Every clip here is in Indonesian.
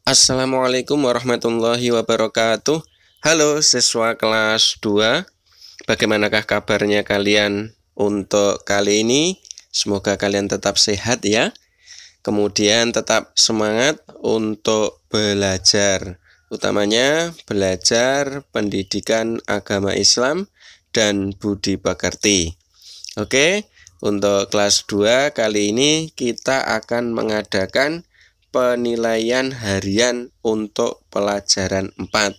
Assalamualaikum warahmatullahi wabarakatuh. Halo siswa kelas 2. Bagaimanakah kabarnya kalian untuk kali ini? Semoga kalian tetap sehat ya. Kemudian tetap semangat untuk belajar. Utamanya belajar pendidikan agama Islam dan budi pekerti. Oke, untuk kelas 2 kali ini kita akan mengadakan penilaian harian untuk pelajaran 4.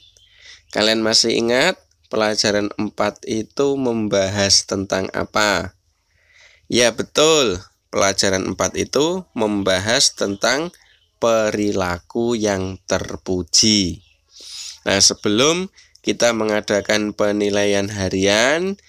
Kalian masih ingat pelajaran 4 itu membahas tentang apa? Ya betul, pelajaran 4 itu membahas tentang perilaku yang terpuji. Nah, sebelum kita mengadakan penilaian harian,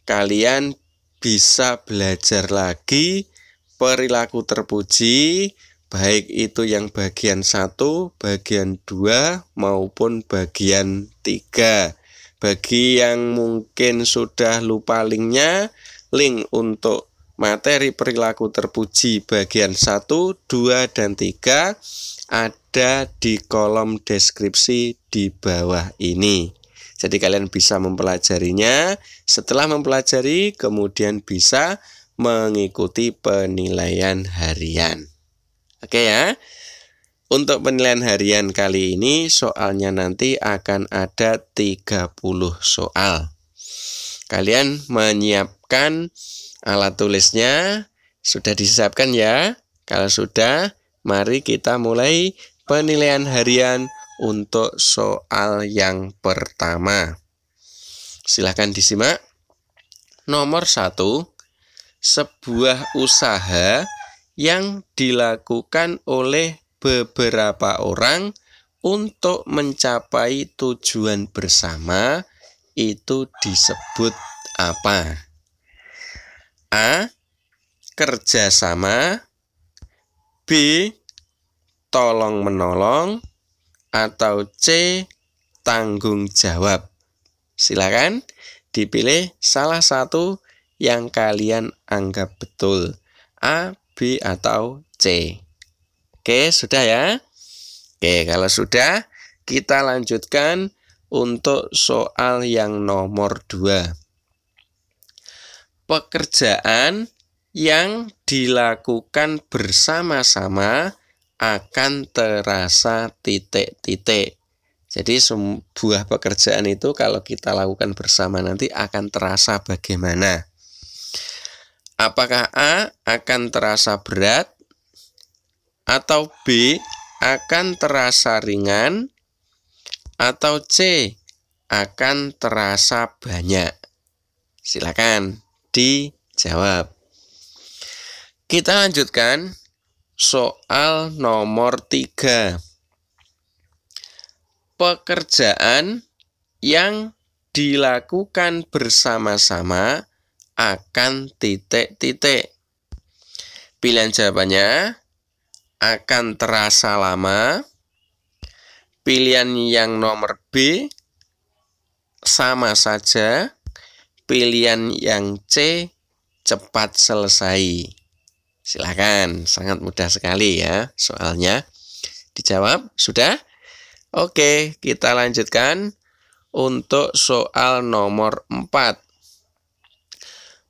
kalian bisa belajar lagi perilaku terpuji, baik itu yang bagian 1, bagian 2, maupun bagian 3. Bagi yang mungkin sudah lupa linknya, link untuk materi perilaku terpuji bagian 1, 2, dan 3 ada di kolom deskripsi di bawah ini. Jadi kalian bisa mempelajarinya. Setelah mempelajari, kemudian bisa mengikuti penilaian harian. Oke ya. Untuk penilaian harian kali ini, soalnya nanti akan ada 30 soal. Kalian menyiapkan alat tulisnya. Sudah disiapkan ya? Kalau sudah, mari kita mulai penilaian harian untuk soal yang pertama. Silahkan disimak. Nomor 1, sebuah usaha yang dilakukan oleh beberapa orang untuk mencapai tujuan bersama itu disebut apa? A. Kerjasama. B. Tolong menolong. Atau C. Tanggung jawab. Silakan dipilih salah satu yang kalian anggap betul, A, B, atau C. Oke, sudah ya? Oke, kalau sudah, kita lanjutkan untuk soal yang nomor 2. Pekerjaan yang dilakukan bersama-sama akan terasa titik-titik. Jadi sebuah pekerjaan itu kalau kita lakukan bersama nanti akan terasa bagaimana? Apakah A akan terasa berat, atau B akan terasa ringan, atau C akan terasa banyak? Silakan dijawab. Kita lanjutkan soal nomor 3. Pekerjaan yang dilakukan bersama-sama akan titik-titik. Pilihan jawabannya akan terasa lama. Pilihan yang nomor B sama saja. Pilihan yang C cepat selesai. Silakan, sangat mudah sekali ya soalnya. Dijawab, sudah? Oke, kita lanjutkan untuk soal nomor 4.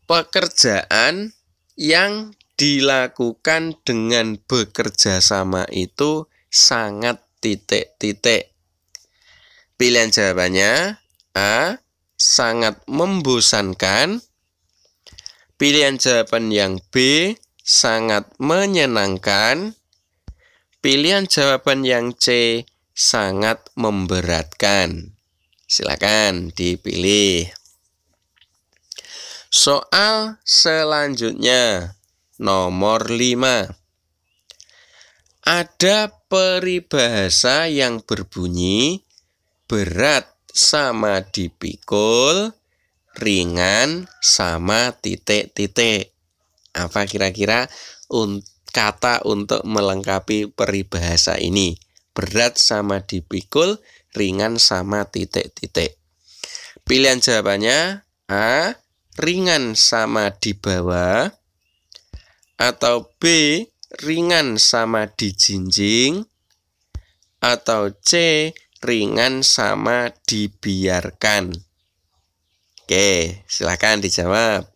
Pekerjaan yang dilakukan dengan bekerja sama itu sangat titik-titik. Pilihan jawabannya A. Sangat membosankan. Pilihan jawaban yang B. Sangat menyenangkan. Pilihan jawaban yang C. Sangat memberatkan. Silakan dipilih. Soal selanjutnya, nomor 5. Ada peribahasa yang berbunyi berat sama dipikul, ringan sama titik-titik. Apa kira-kira kata untuk melengkapi peribahasa ini? Berat sama dipikul, ringan sama titik-titik. Pilihan jawabannya A. Ringan sama dibawa, atau B. Ringan sama dijinjing, atau C, ringan sama dibiarkan? Oke, silakan dijawab.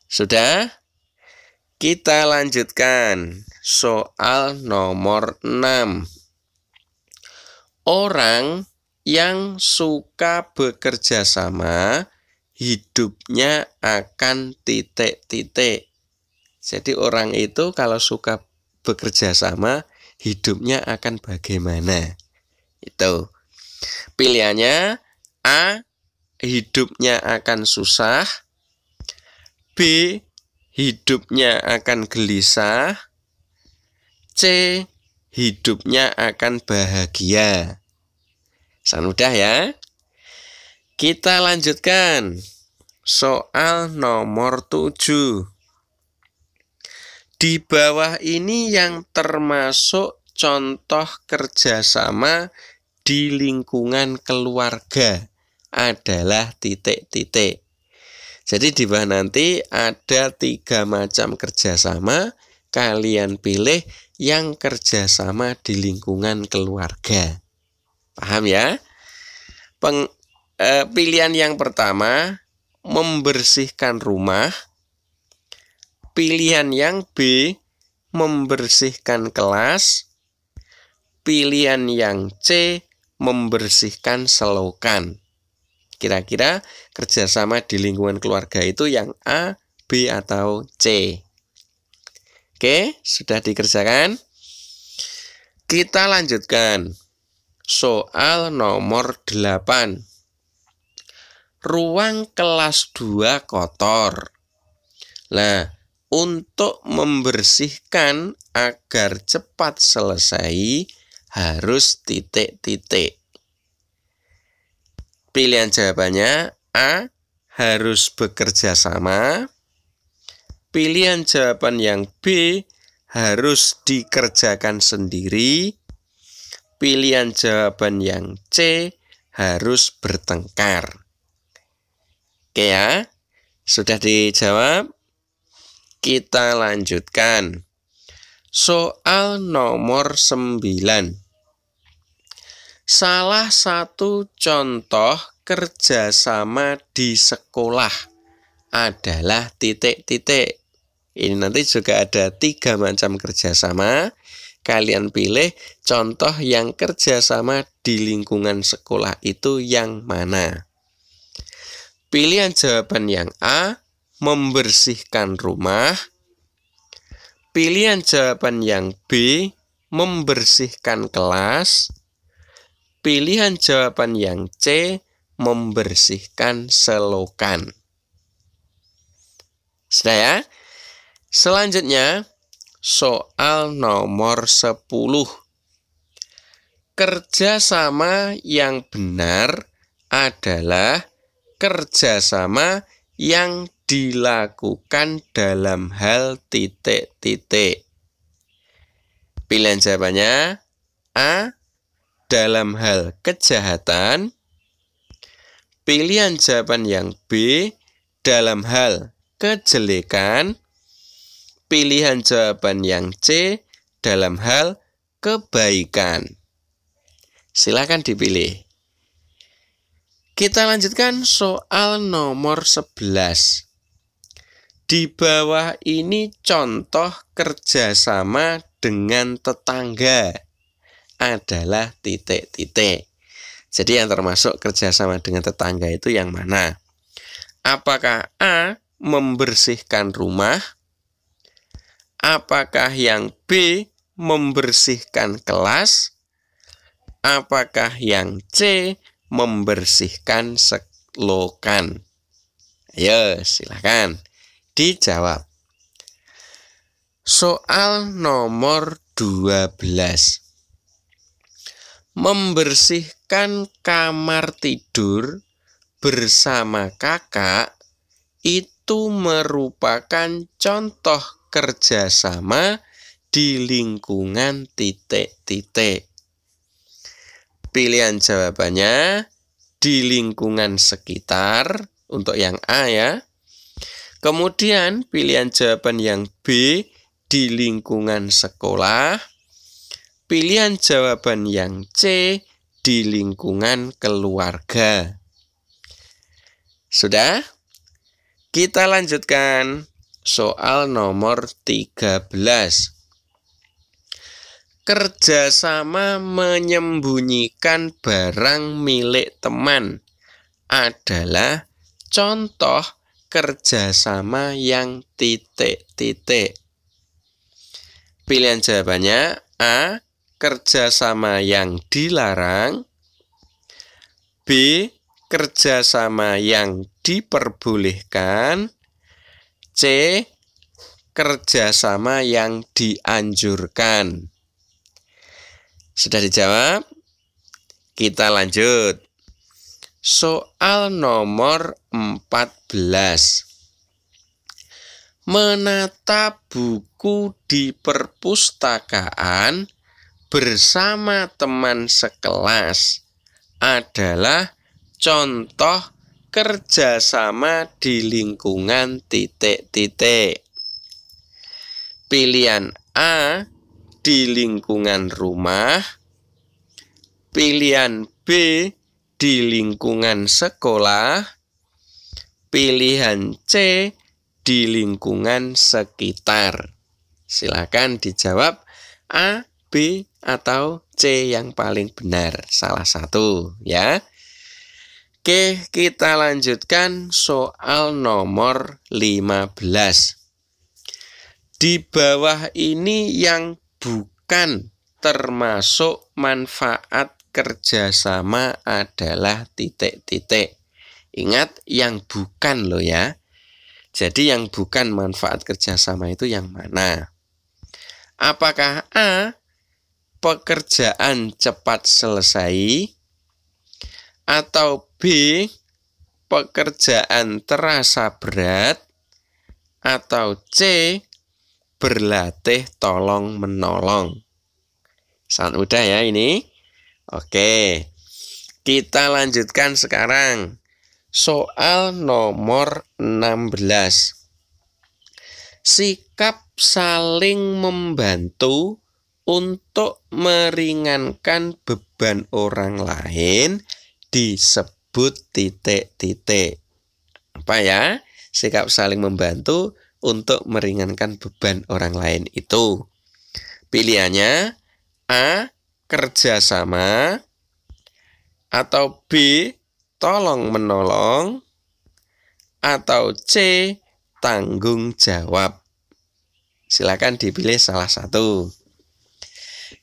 Sudah? Kita lanjutkan soal nomor 6. Orang yang suka bekerja sama, hidupnya akan titik-titik. Jadi orang itu kalau suka bekerja sama, hidupnya akan bagaimana? Itu. Pilihannya A, hidupnya akan susah. B, hidupnya akan gelisah. C, hidupnya akan bahagia. Mudah ya. Kita lanjutkan soal nomor 7. Di bawah ini yang termasuk contoh kerjasama di lingkungan keluarga adalah titik-titik. Jadi di bawah nanti ada 3 macam kerjasama. Kalian pilih yang kerjasama di lingkungan keluarga. Paham ya? Pilihan yang pertama, membersihkan rumah. Pilihan yang B, membersihkan kelas. Pilihan yang C, membersihkan selokan. Kira-kira kerjasama di lingkungan keluarga itu yang A, B, atau C? Oke, sudah dikerjakan? Kita lanjutkan. Soal nomor 8. Ruang kelas 2 kotor. Nah, untuk membersihkan agar cepat selesai harus titik-titik. Pilihan jawabannya A, harus bekerja sama. Pilihan jawaban yang B, harus dikerjakan sendiri. Pilihan jawaban yang C, harus bertengkar. Oke ya, sudah dijawab? Kita lanjutkan. Soal nomor 9. Salah satu contoh kerjasama di sekolah adalah titik-titik. Ini nanti juga ada 3 macam kerjasama. Kalian pilih contoh yang kerjasama di lingkungan sekolah itu yang mana? Pilihan jawaban yang A, membersihkan rumah. Pilihan jawaban yang B, membersihkan kelas. Pilihan jawaban yang C, membersihkan selokan. Sudah ya? Selanjutnya, soal nomor 10. Kerjasama yang benar adalah kerjasama yang dilakukan dalam hal titik-titik. Pilihan jawabannya A, dalam hal kejahatan. Pilihan jawaban yang B, dalam hal kejelekan. Pilihan jawaban yang C, dalam hal kebaikan. Silakan dipilih. Kita lanjutkan soal nomor 11. Di bawah ini contoh kerjasama dengan tetangga adalah titik-titik. Jadi yang termasuk kerjasama dengan tetangga itu yang mana? Apakah A, membersihkan rumah? Apakah yang B, membersihkan kelas? Apakah yang C, membersihkan selokan? Ayo, silakan dijawab. Soal nomor 12. Membersihkan kamar tidur bersama kakak itu merupakan contoh kerjasama di lingkungan titik-titik. Pilihan jawabannya di lingkungan sekitar untuk yang A ya. Kemudian pilihan jawaban yang B di lingkungan sekolah. pilihan jawaban yang C di lingkungan keluarga. Sudah? Kita lanjutkan soal nomor 13. Kerjasama menyembunyikan barang milik teman adalah contoh kerjasama yang titik-titik. Pilihan jawabannya A. Kerjasama yang dilarang, B. Kerjasama yang diperbolehkan, C. Kerjasama yang dianjurkan. Sudah dijawab? Kita lanjut. Soal nomor 14. Menata buku di perpustakaan bersama teman sekelas adalah contoh kerjasama di lingkungan titik-titik. Pilihan A di lingkungan rumah, pilihan B di lingkungan sekolah, pilihan C di lingkungan sekitar. Silakan dijawab A, B, atau C yang paling benar. Salah satu ya. Oke, kita lanjutkan soal nomor 15. Di bawah ini yang bukan termasuk manfaat kerjasama adalah titik-titik. Ingat yang bukan loh ya. Jadi yang bukan manfaat kerjasama itu yang mana? Apakah A. Pekerjaan cepat selesai, atau B. Pekerjaan terasa berat, atau C. Berlatih tolong menolong? Sangat mudah ya ini. Oke, kita lanjutkan sekarang. Soal nomor 16. Sikap saling membantu untuk meringankan beban orang lain disebut titik-titik. Apa ya? Sikap saling membantu untuk meringankan beban orang lain itu. Pilihannya A. Kerjasama, atau B. Tolong menolong, atau C. Tanggung jawab. Silakan dipilih salah satu.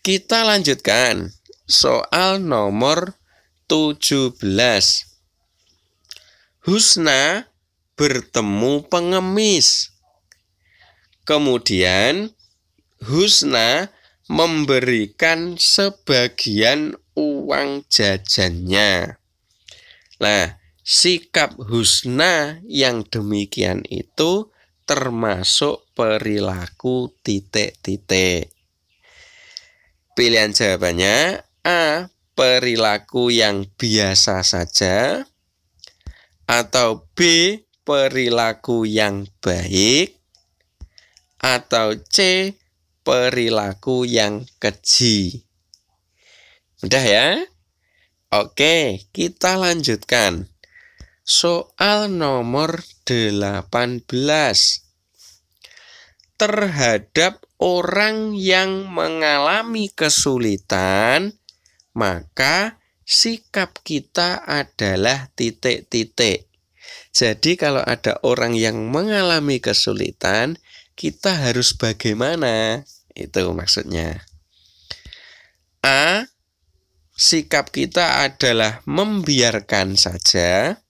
Kita lanjutkan soal nomor 17. Husna bertemu pengemis. Kemudian Husna memberikan sebagian uang jajannya. Nah, sikap Husna yang demikian itu termasuk perilaku titik-titik. Pilihan jawabannya A. Perilaku yang biasa saja, atau B. Perilaku yang baik, atau C. Perilaku yang keji. Mudah ya? Oke, kita lanjutkan. Soal nomor 18. Terhadap orang yang mengalami kesulitan, maka sikap kita adalah titik-titik. Jadi kalau ada orang yang mengalami kesulitan, kita harus bagaimana? Itu maksudnya. A. Sikap kita adalah membiarkan saja.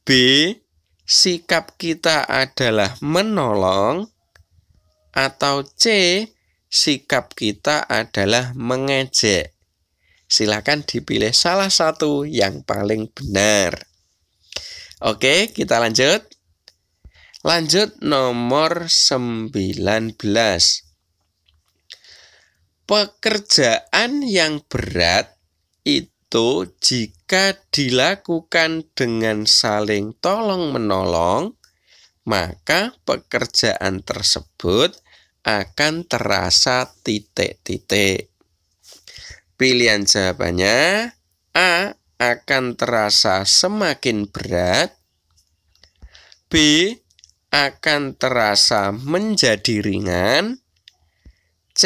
B. Sikap kita adalah menolong. Atau C. Sikap kita adalah mengejek. Silakan dipilih salah satu yang paling benar. Oke, kita lanjut. Lanjut nomor 19. Pekerjaan yang berat itu jika dilakukan dengan saling tolong-menolong, maka pekerjaan tersebut akan terasa titik-titik. Pilihan jawabannya A akan terasa semakin berat, B akan terasa menjadi ringan, C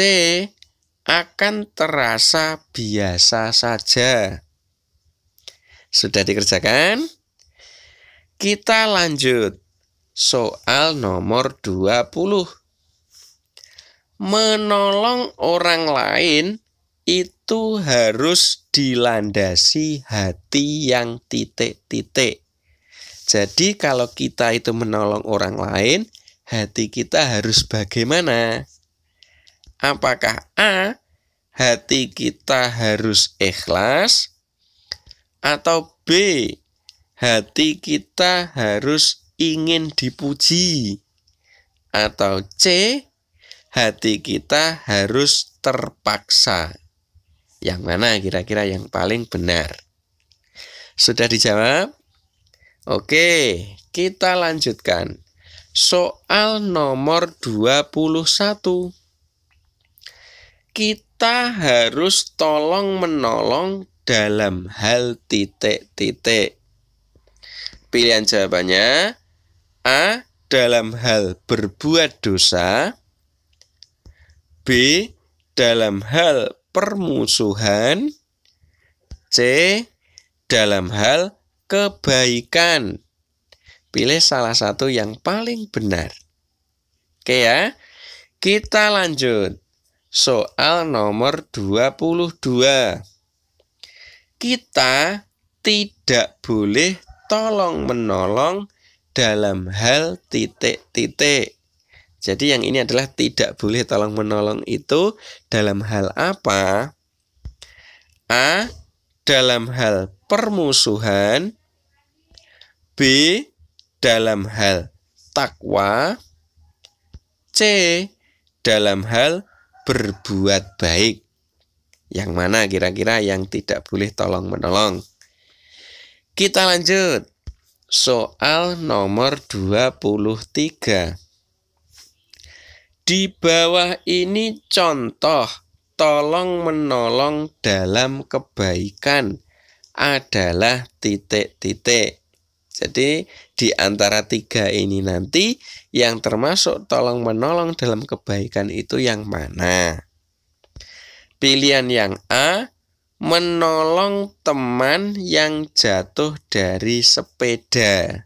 akan terasa biasa saja. Sudah dikerjakan? Kita lanjut. Soal nomor 20. Menolong orang lain itu harus dilandasi hati yang titik-titik. Jadi kalau kita itu menolong orang lain, hati kita harus bagaimana? Apakah A, hati kita harus ikhlas, atau B, hati kita harus ingin dipuji, atau C, hati kita harus terpaksa? Yang mana kira-kira yang paling benar? Sudah dijawab? Oke, kita lanjutkan. Soal nomor 21. Kita harus tolong-menolong dalam hal titik-titik. Pilihan jawabannya A, dalam hal berbuat dosa, B, dalam hal permusuhan, C, dalam hal kebaikan. Pilih salah satu yang paling benar. Oke ya, kita lanjut. Soal nomor 22. Kita tidak boleh tolong-menolong dalam hal titik-titik. Jadi yang ini adalah tidak boleh tolong-menolong itu dalam hal apa? A, dalam hal permusuhan, B, dalam hal takwa, C, dalam hal berbuat baik. Yang mana kira-kira yang tidak boleh tolong-menolong? Kita lanjut. Soal nomor 23. Di bawah ini contoh tolong-menolong dalam kebaikan adalah titik-titik. Jadi di antara tiga ini nanti yang termasuk tolong-menolong dalam kebaikan itu yang mana? Pilihan yang A, menolong teman yang jatuh dari sepeda.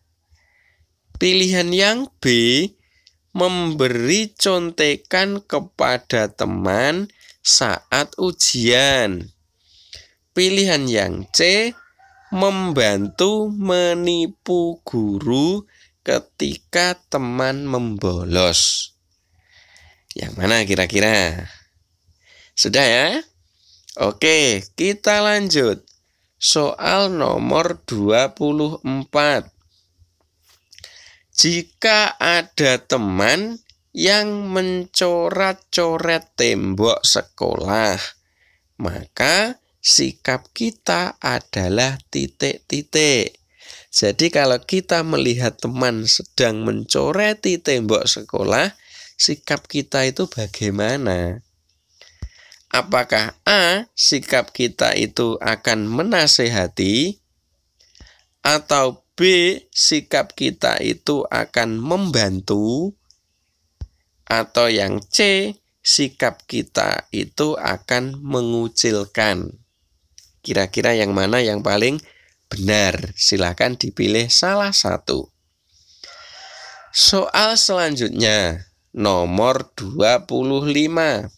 Pilihan yang B, memberi contekan kepada teman saat ujian. Pilihan yang C, membantu menipu guru ketika teman membolos. Yang mana kira-kira? Sudah ya? Oke, kita lanjut. Soal nomor 24. Jika ada teman yang mencoret-coret tembok sekolah, maka sikap kita adalah titik-titik. Jadi kalau kita melihat teman sedang mencoreti tembok sekolah, sikap kita itu bagaimana? Apakah A, sikap kita itu akan menasehati, atau B, sikap kita itu akan membantu, atau yang C, sikap kita itu akan mengucilkan? Kira-kira yang mana yang paling benar? Silakan dipilih salah satu. Soal selanjutnya, nomor 25.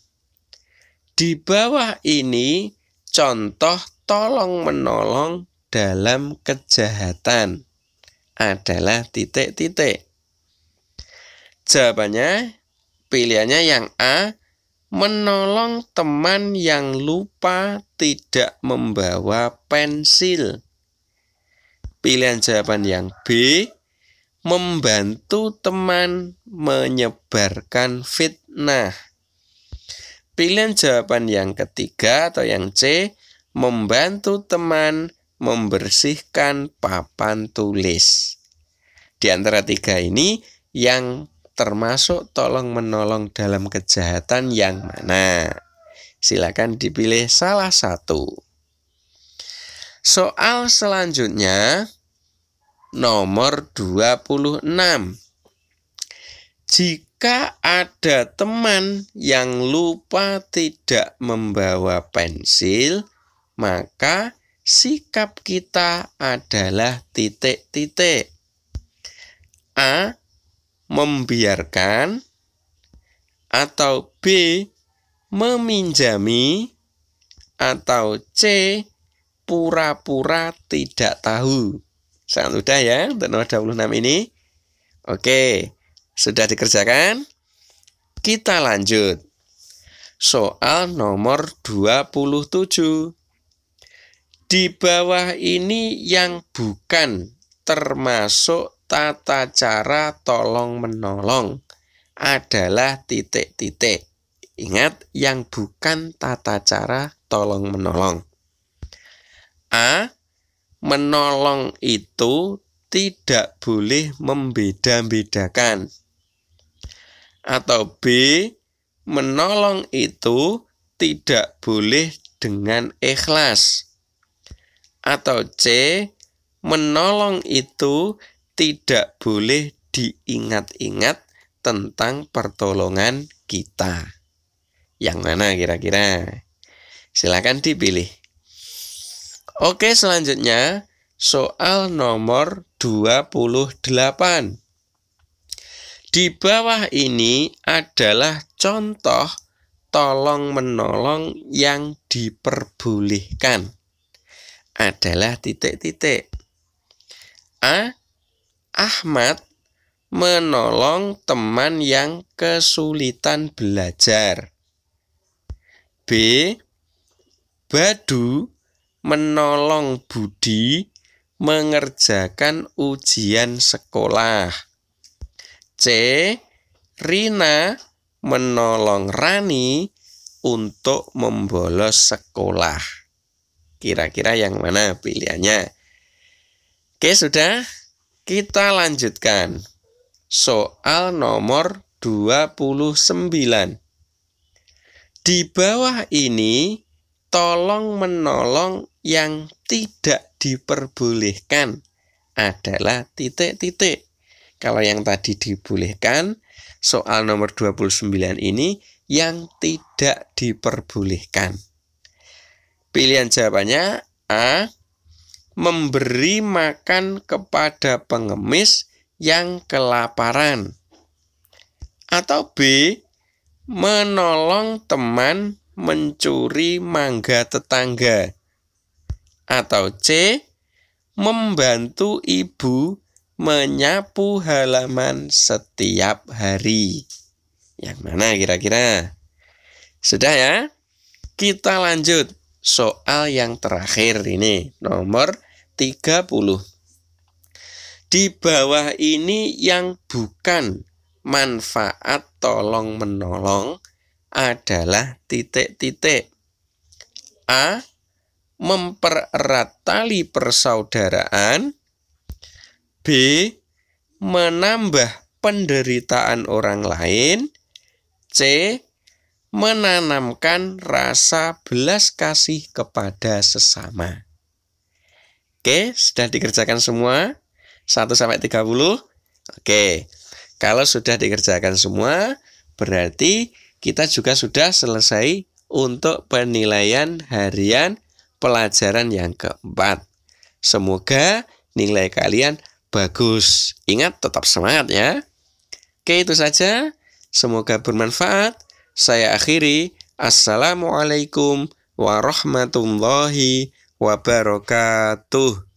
Di bawah ini contoh tolong-menolong dalam kejahatan adalah titik-titik. Jawabannya, pilihannya yang A, menolong teman yang lupa tidak membawa pensil. Pilihan jawaban yang B, membantu teman menyebarkan fitnah. Pilihan jawaban yang ketiga atau yang C, membantu teman membersihkan papan tulis. Di antara tiga ini, yang termasuk tolong-menolong dalam kejahatan yang mana? Silakan dipilih salah satu. Soal selanjutnya nomor 26. Jika ada teman yang lupa tidak membawa pensil, maka sikap kita adalah titik-titik. A. Membiarkan, atau B. Meminjami, atau C. Pura-pura tidak tahu. Sangat mudah ya untuk nomor 26 ini. Oke, sudah dikerjakan? Kita lanjut. Soal nomor 27. Di bawah ini yang bukan termasuk tata cara tolong-menolong adalah titik-titik. Ingat, yang bukan tata cara tolong-menolong. A. Menolong itu tidak boleh membeda-bedakan. Atau B. Menolong itu tidak boleh dengan ikhlas. Atau C. Menolong itu tidak boleh diingat-ingat tentang pertolongan kita. Yang mana kira-kira? Silakan dipilih. Oke, selanjutnya soal nomor 28. Di bawah ini adalah contoh tolong-menolong yang diperbolehkan. Adalah titik-titik. A. Ahmad menolong teman yang kesulitan belajar. B. Badu menolong Budi mengerjakan ujian sekolah. C. Rina menolong Rani untuk membolos sekolah. Kira-kira yang mana pilihannya? Oke, sudah. Kita lanjutkan. Soal nomor 29. Di bawah ini tolong-menolong yang tidak diperbolehkan adalah titik-titik. Kalau yang tadi dibolehkan, soal nomor 29 ini yang tidak diperbolehkan. Pilihan jawabannya A. Memberi makan kepada pengemis yang kelaparan. Atau B. Menolong teman mencuri mangga tetangga. Atau C. Membantu ibu menyapu halaman setiap hari. Yang mana kira-kira? Sudah ya? Kita lanjut. Soal yang terakhir ini, nomor 30. Di bawah ini yang bukan manfaat tolong-menolong adalah titik-titik. A. Mempererat tali persaudaraan. B. Menambah penderitaan orang lain. C. Menanamkan rasa belas kasih kepada sesama. Oke, sudah dikerjakan semua? 1-30? Oke, kalau sudah dikerjakan semua, berarti kita juga sudah selesai untuk penilaian harian pelajaran yang keempat. Semoga nilai kalian bagus. Ingat, tetap semangat ya. Oke, itu saja. Semoga bermanfaat. Saya akhiri. Assalamualaikum warahmatullahi wabarakatuh.